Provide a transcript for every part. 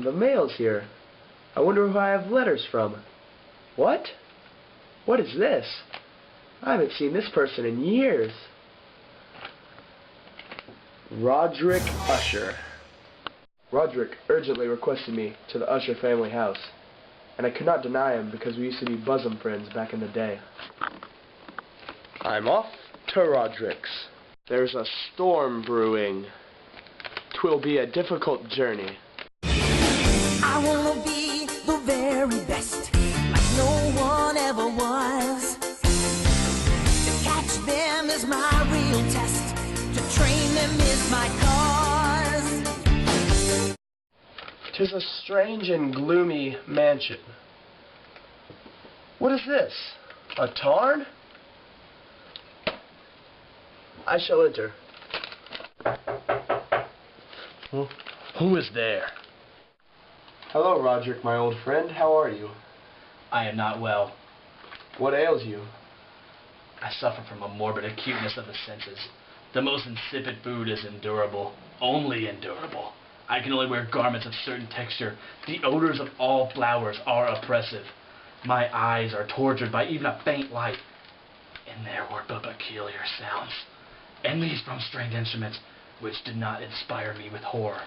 the mail's here. I wonder who I have letters from. What? What is this? I haven't seen this person in years. Roderick Usher. Roderick urgently requested me to the Usher family house, and I could not deny him because we used to be bosom friends back in the day. I'm off to Roderick's. There's a storm brewing. 'Twill be a difficult journey. I wanna be the very best, like no one ever was. To catch them is my real test. To train them is my cause. 'Tis a strange and gloomy mansion. What is this? A tarn? I shall enter. Who is there? Hello, Roderick, my old friend. How are you? I am not well. What ails you? I suffer from a morbid acuteness of the senses. The most insipid food is endurable, only endurable. I can only wear garments of certain texture. The odors of all flowers are oppressive. My eyes are tortured by even a faint light. And there were but peculiar sounds, and these from stringed instruments, which did not inspire me with horror.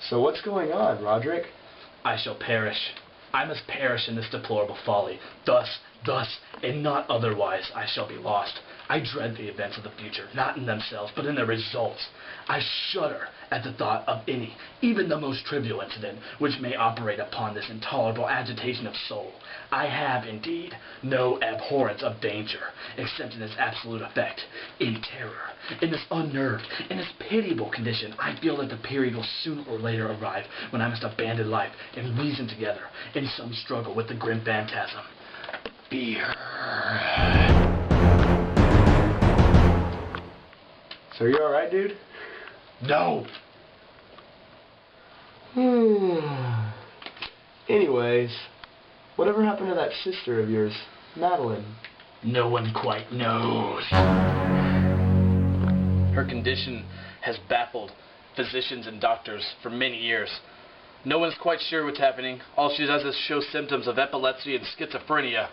So what's going on, Roderick? I shall perish. I must perish in this deplorable folly. Thus, and not otherwise, I shall be lost. I dread the events of the future, not in themselves, but in their results. I shudder at the thought of any, even the most trivial incident, which may operate upon this intolerable agitation of soul. I have, indeed, no abhorrence of danger, except in its absolute effect, in terror. In this unnerved, in this pitiable condition, I feel that the period will sooner or later arrive when I must abandon life and reason together in some struggle with the grim phantasm. Fear. So you alright, dude? No! Anyways, whatever happened to that sister of yours, Madeline? No one quite knows. Her condition has baffled physicians and doctors for many years. No one's quite sure what's happening. All she does is show symptoms of epilepsy and schizophrenia.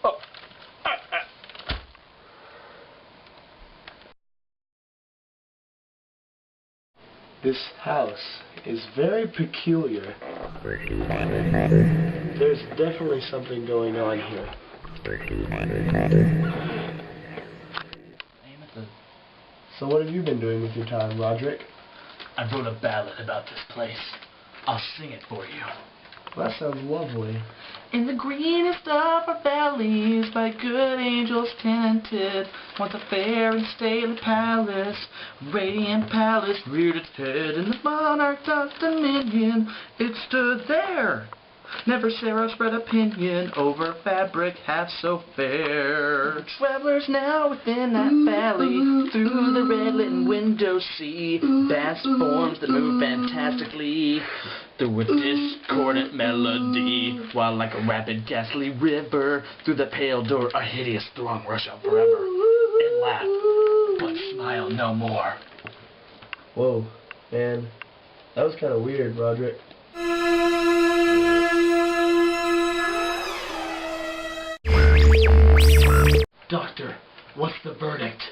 Oh. This house is very peculiar. There's definitely something going on here. So what have you been doing with your time, Roderick? I wrote a ballad about this place. I'll sing it for you. That sounds lovely. In the greenest of our valleys, by good angels tenanted, once a fair and stately palace, radiant palace reared its head, and the monarch of dominion, it stood there. Never Sarah spread opinion over fabric half so fair. Travelers now within that valley, through the red-lit windows see vast forms that move fantastically through a discordant melody, while like a rapid ghastly river, through the pale door a hideous throng rush out forever, and laugh, but smile no more. Whoa, man. That was kind of weird, Roderick. Doctor, what's the verdict?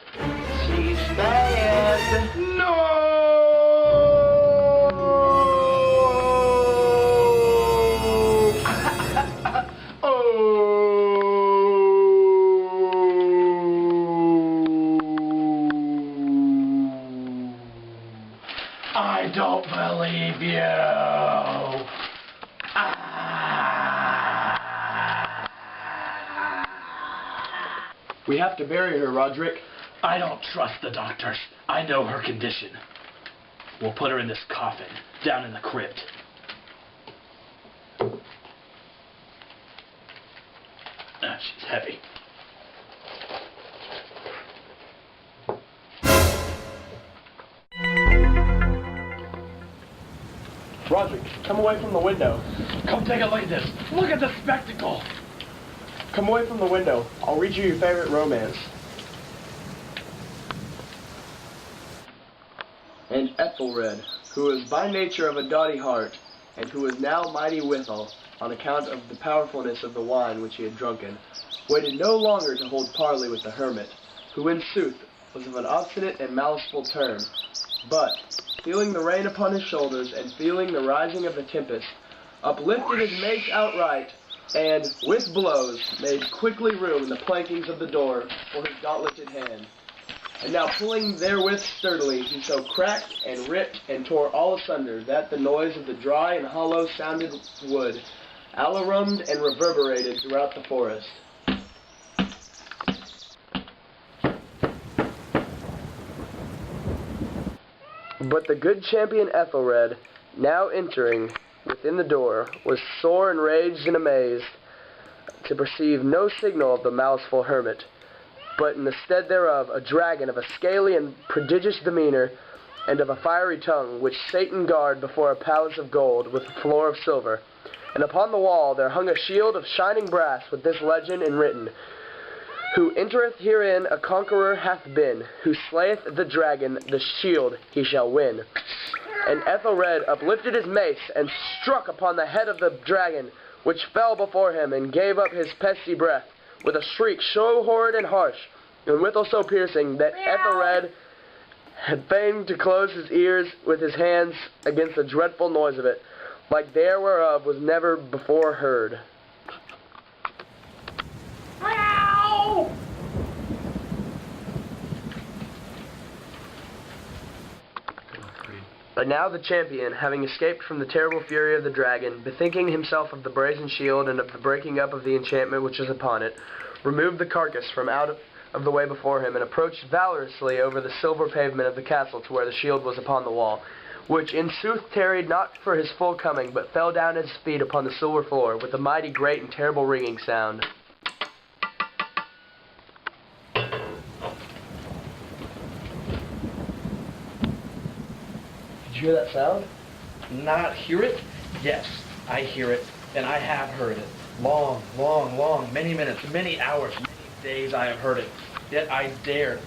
She's bad. No! I don't believe you. We have to bury her, Roderick. I don't trust the doctors. I know her condition. We'll put her in this coffin, down in the crypt. She's heavy. Roderick, come away from the window. Come take a look at this. Look at the spectacle. Come away from the window. I'll read you your favorite romance. Ethelred, who was by nature of a doughty heart, and who was now mighty withal, on account of the powerfulness of the wine which he had drunken, waited no longer to hold parley with the hermit, who in sooth was of an obstinate and maliceful turn, but, feeling the rain upon his shoulders, and feeling the rising of the tempest, uplifted his mace outright, and, with blows, made quickly room in the plankings of the door for his gauntleted hand. And now pulling therewith sturdily, he so cracked and ripped and tore all asunder, that the noise of the dry and hollow sounded wood, alarumed and reverberated throughout the forest. But the good champion Ethelred, now entering within the door, was sore enraged and amazed to perceive no signal of the maliceful hermit, but in the stead thereof a dragon of a scaly and prodigious demeanour, and of a fiery tongue, which Satan guard before a palace of gold, with a floor of silver. And upon the wall there hung a shield of shining brass, with this legend enwritten, Who entereth herein a conqueror hath been, who slayeth the dragon, the shield he shall win. And Ethelred uplifted his mace, and struck upon the head of the dragon, which fell before him, and gave up his pesty breath, with a shriek so horrid and harsh, and withal so piercing, that Ethelred had fain to close his ears with his hands against the dreadful noise of it, like there whereof was never before heard. But now the champion, having escaped from the terrible fury of the dragon, bethinking himself of the brazen shield and of the breaking up of the enchantment which was upon it, removed the carcass from out of the way before him, and approached valorously over the silver pavement of the castle to where the shield was upon the wall, which in sooth tarried not for his full coming, but fell down at his feet upon the silver floor, with a mighty great and terrible ringing sound. Did you hear that sound? Not hear it? Yes, I hear it, and I have heard it. Long, many minutes, many hours, many days I have heard it. Yet I dared,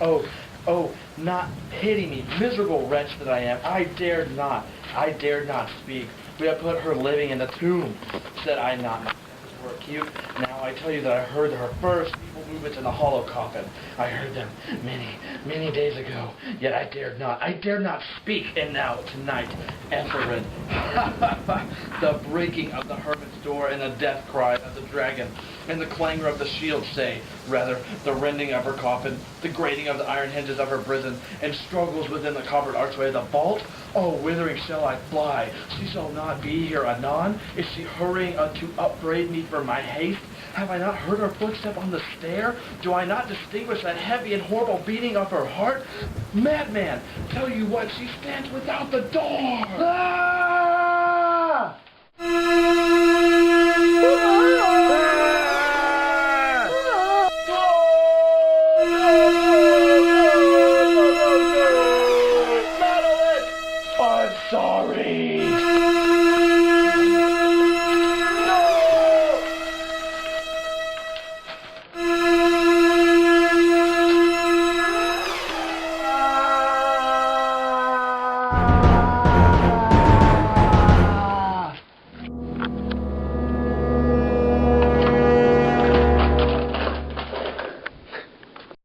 not pity me, miserable wretch that I am. I dared not speak. We have put her living in the tomb, said I not. Were cute. Now I tell you that I heard her first evil movements in the hollow coffin. I heard them many days ago, yet I dared not speak. And now, tonight, Ethelred, the breaking of the hermit's door and the death cry of the dragon, and the clangor of the shield say, rather, the rending of her coffin, the grating of the iron hinges of her prison, and struggles within the coppered archway of the vault. Oh, whithering shall I fly? She shall not be here anon. Is she hurrying to upbraid me for my haste? Have I not heard her footstep on the stair? Do I not distinguish that heavy and horrible beating of her heart? Madman, tell you what, she stands without the door! Ah!